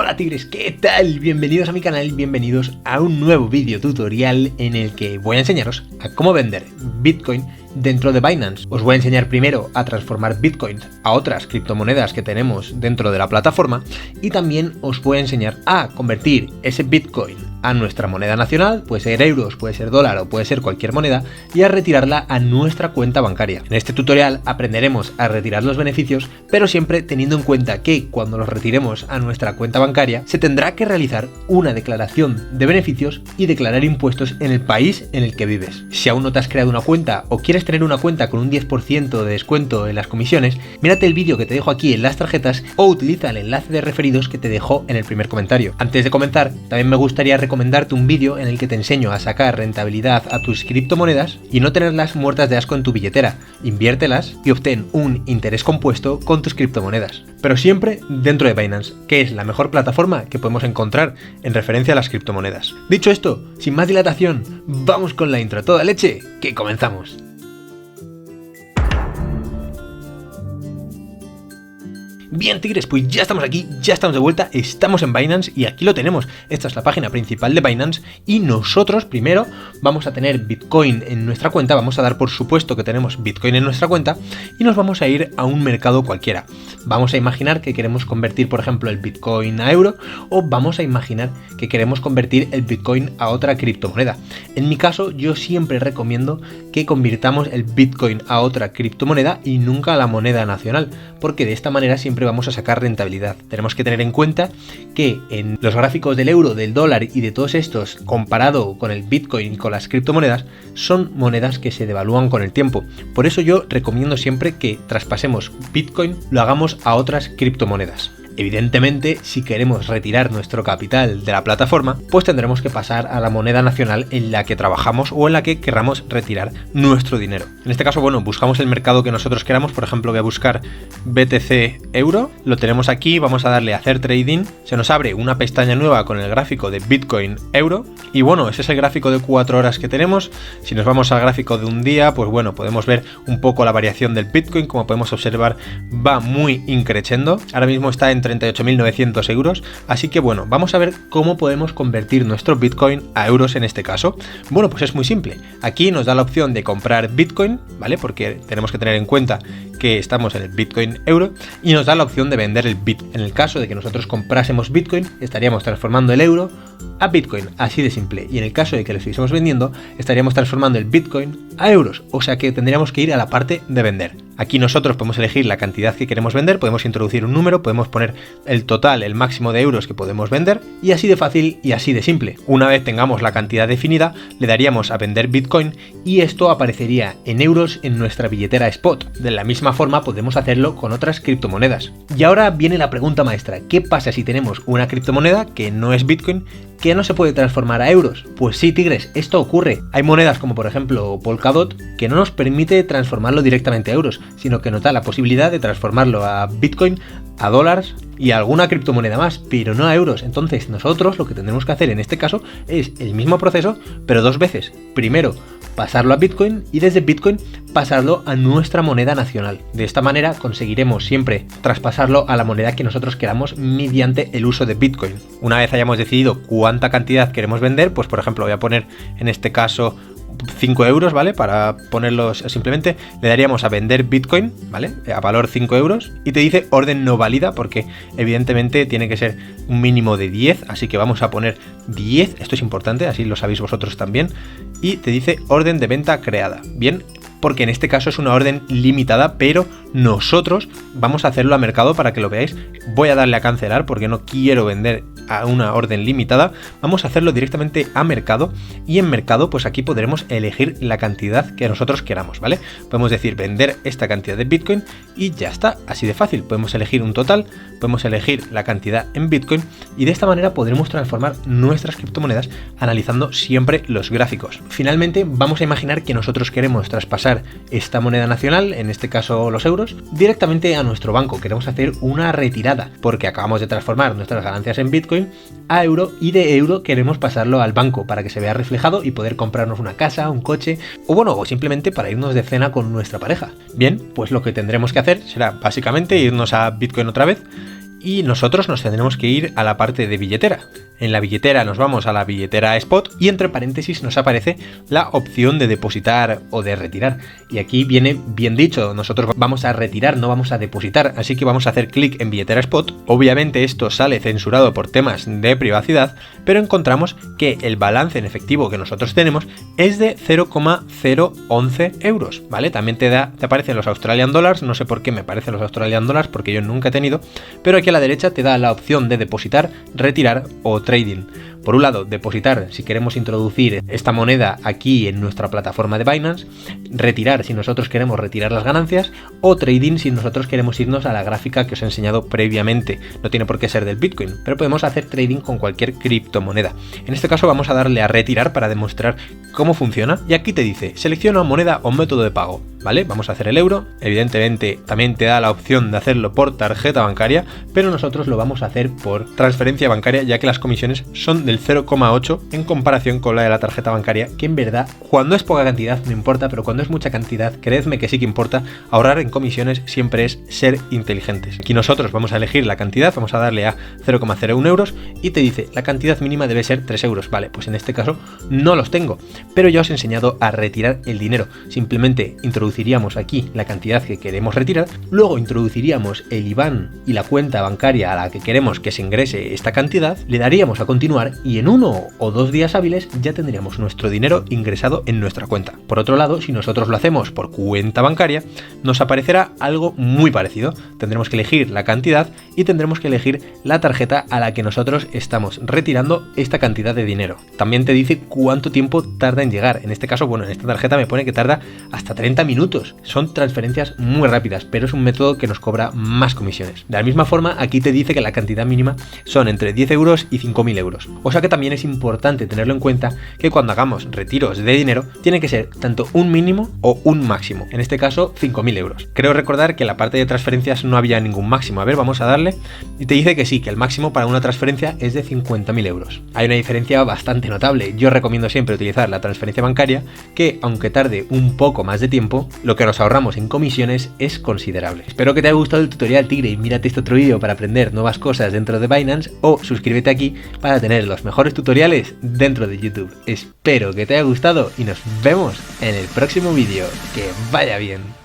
Hola tigres, ¿qué tal? Bienvenidos a mi canal, bienvenidos a un nuevo vídeo tutorial en el que voy a enseñaros a cómo vender Bitcoin dentro de Binance. Os voy a enseñar primero a transformar Bitcoin a otras criptomonedas que tenemos dentro de la plataforma y también os voy a enseñar a convertir ese Bitcoin a nuestra moneda nacional, puede ser euros, puede ser dólar o puede ser cualquier moneda, y a retirarla a nuestra cuenta bancaria. En este tutorial aprenderemos a retirar los beneficios, pero siempre teniendo en cuenta que cuando los retiremos a nuestra cuenta bancaria se tendrá que realizar una declaración de beneficios y declarar impuestos en el país en el que vives. Si aún no te has creado una cuenta o quieres tener una cuenta con un 10% de descuento en las comisiones, mírate el vídeo que te dejo aquí en las tarjetas o utiliza el enlace de referidos que te dejo en el primer comentario. Antes de comenzar, también me gustaría recomendarte un vídeo en el que te enseño a sacar rentabilidad a tus criptomonedas y no tenerlas muertas de asco en tu billetera. Inviértelas y obtén un interés compuesto con tus criptomonedas, pero siempre dentro de Binance, que es la mejor plataforma que podemos encontrar en referencia a las criptomonedas. Dicho esto, sin más dilatación, vamos con la intro a toda leche, que comenzamos. Bien tigres, pues ya estamos aquí, ya estamos de vuelta, estamos en Binance y aquí lo tenemos. Esta es la página principal de Binance y nosotros primero vamos a tener Bitcoin en nuestra cuenta, vamos a dar por supuesto que tenemos Bitcoin en nuestra cuenta y nos vamos a ir a un mercado cualquiera. Vamos a imaginar que queremos convertir por ejemplo el Bitcoin a euro o vamos a imaginar que queremos convertir el Bitcoin a otra criptomoneda. En mi caso yo siempre recomiendo que convirtamos el Bitcoin a otra criptomoneda y nunca a la moneda nacional, porque de esta manera siempre vamos a sacar rentabilidad. Tenemos que tener en cuenta que en los gráficos del euro, del dólar y de todos estos, comparado con el Bitcoin y con las criptomonedas, son monedas que se devalúan con el tiempo. Por eso yo recomiendo siempre que traspasemos Bitcoin, lo hagamos a otras criptomonedas. Evidentemente, si queremos retirar nuestro capital de la plataforma, pues tendremos que pasar a la moneda nacional en la que trabajamos o en la que querramos retirar nuestro dinero. En este caso, bueno, buscamos el mercado que nosotros queramos. Por ejemplo, voy a buscar BTC euro, lo tenemos aquí, vamos a darle a hacer trading, se nos abre una pestaña nueva con el gráfico de Bitcoin euro y bueno, ese es el gráfico de 4 horas que tenemos. Si nos vamos al gráfico de un día, pues bueno, podemos ver un poco la variación del Bitcoin. Como podemos observar, va muy increciendo, ahora mismo está en 38.900 euros, así que bueno, vamos a ver cómo podemos convertir nuestro Bitcoin a euros en este caso. Bueno, pues es muy simple, aquí nos da la opción de comprar Bitcoin, ¿vale? Porque tenemos que tener en cuenta que estamos en el Bitcoin euro y nos da la opción de vender el Bitcoin. En el caso de que nosotros comprásemos Bitcoin, estaríamos transformando el euro a Bitcoin, así de simple, y en el caso de que lo estuviésemos vendiendo, estaríamos transformando el Bitcoin a euros, o sea que tendríamos que ir a la parte de vender. Aquí nosotros podemos elegir la cantidad que queremos vender, podemos introducir un número, podemos poner el total, el máximo de euros que podemos vender, y así de fácil y así de simple. Una vez tengamos la cantidad definida, le daríamos a vender Bitcoin y esto aparecería en euros en nuestra billetera Spot. De la misma forma podemos hacerlo con otras criptomonedas. Y ahora viene la pregunta maestra, ¿qué pasa si tenemos una criptomoneda que no es Bitcoin, que no se puede transformar a euros? Pues sí, tigres, esto ocurre. Hay monedas como por ejemplo Polkadot que no nos permite transformarlo directamente a euros, sino que nos da la posibilidad de transformarlo a Bitcoin, a dólares y a alguna criptomoneda más, pero no a euros. Entonces nosotros lo que tendremos que hacer en este caso es el mismo proceso, pero dos veces. Primero, pasarlo a Bitcoin y desde Bitcoin pasarlo a nuestra moneda nacional. De esta manera conseguiremos siempre traspasarlo a la moneda que nosotros queramos mediante el uso de Bitcoin. Una vez hayamos decidido cuánta cantidad queremos vender, pues por ejemplo voy a poner en este caso 5 euros, ¿vale? Para ponerlos simplemente, le daríamos a vender Bitcoin, ¿vale? A valor 5 euros y te dice orden no válida porque evidentemente tiene que ser un mínimo de 10, así que vamos a poner 10, esto es importante, así lo sabéis vosotros también, y te dice orden de venta creada, bien, porque en este caso es una orden limitada, pero nosotros vamos a hacerlo a mercado para que lo veáis. Voy a darle a cancelar porque no quiero vender a una orden limitada. Vamos a hacerlo directamente a mercado y en mercado pues aquí podremos elegir la cantidad que nosotros queramos, ¿vale? Podemos decir vender esta cantidad de Bitcoin y ya está, así de fácil. Podemos elegir un total, podemos elegir la cantidad en Bitcoin y de esta manera podremos transformar nuestras criptomonedas analizando siempre los gráficos. Finalmente vamos a imaginar que nosotros queremos traspasar esta moneda nacional, en este caso los euros, directamente a nuestro banco. Queremos hacer una retirada porque acabamos de transformar nuestras ganancias en Bitcoin a euro y de euro queremos pasarlo al banco para que se vea reflejado y poder comprarnos una casa, un coche o bueno, o simplemente para irnos de cena con nuestra pareja. Bien, pues lo que tendremos que hacer será básicamente irnos a Bitcoin otra vez y nosotros nos tendremos que ir a la parte de billetera. En la billetera nos vamos a la billetera Spot y entre paréntesis nos aparece la opción de depositar o de retirar. Y aquí viene bien dicho, nosotros vamos a retirar, no vamos a depositar, así que vamos a hacer clic en billetera Spot. Obviamente esto sale censurado por temas de privacidad, pero encontramos que el balance en efectivo que nosotros tenemos es de 0,011 euros, ¿vale? También te aparecen los Australian Dollars, no sé por qué me aparecen los Australian Dollars porque yo nunca he tenido, pero aquí a la derecha te da la opción de depositar, retirar o trading. Por un lado, depositar si queremos introducir esta moneda aquí en nuestra plataforma de Binance, retirar si nosotros queremos retirar las ganancias, o trading si nosotros queremos irnos a la gráfica que os he enseñado previamente. No tiene por qué ser del Bitcoin, pero podemos hacer trading con cualquier criptomoneda. En este caso vamos a darle a retirar para demostrar cómo funciona, y aquí te dice, selecciona moneda o método de pago, ¿vale? Vamos a hacer el euro, evidentemente también te da la opción de hacerlo por tarjeta bancaria, pero nosotros lo vamos a hacer por transferencia bancaria, ya que las comisiones son del 0,8 en comparación con la de la tarjeta bancaria, que en verdad cuando es poca cantidad no importa, pero cuando es mucha cantidad, creedme que sí que importa. Ahorrar en comisiones siempre es ser inteligentes. Aquí nosotros vamos a elegir la cantidad, vamos a darle a 0,01 euros y te dice la cantidad mínima debe ser 3 euros. Vale, pues en este caso no los tengo, pero ya os he enseñado a retirar el dinero. Simplemente introduciríamos aquí la cantidad que queremos retirar, luego introduciríamos el IBAN y la cuenta bancaria a la que queremos que se ingrese esta cantidad, le daríamos a continuar y en 1 o 2 días hábiles ya tendríamos nuestro dinero ingresado en nuestra cuenta. Por otro lado, si nosotros lo hacemos por cuenta bancaria, nos aparecerá algo muy parecido. Tendremos que elegir la cantidad y tendremos que elegir la tarjeta a la que nosotros estamos retirando esta cantidad de dinero. También te dice cuánto tiempo tarda en llegar. En este caso, bueno, en esta tarjeta me pone que tarda hasta 30 minutos. Son transferencias muy rápidas, pero es un método que nos cobra más comisiones. De la misma forma, aquí te dice que la cantidad mínima son entre 10 euros y 5.000 euros. O sea que también es importante tenerlo en cuenta que cuando hagamos retiros de dinero, tiene que ser tanto un mínimo o un máximo. En este caso, 5.000 euros. Creo recordar que en la parte de transferencias no había ningún máximo. A ver, vamos a darle. Y te dice que sí, que el máximo para una transferencia es de 50.000 euros. Hay una diferencia bastante notable. Yo recomiendo siempre utilizar la transferencia bancaria, que aunque tarde un poco más de tiempo, lo que nos ahorramos en comisiones es considerable. Espero que te haya gustado el tutorial, tigre, y mírate este otro vídeo para aprender nuevas cosas dentro de Binance, o suscríbete aquí para tener los mejores tutoriales dentro de YouTube. Espero que te haya gustado y nos vemos en el próximo vídeo. Que vaya bien.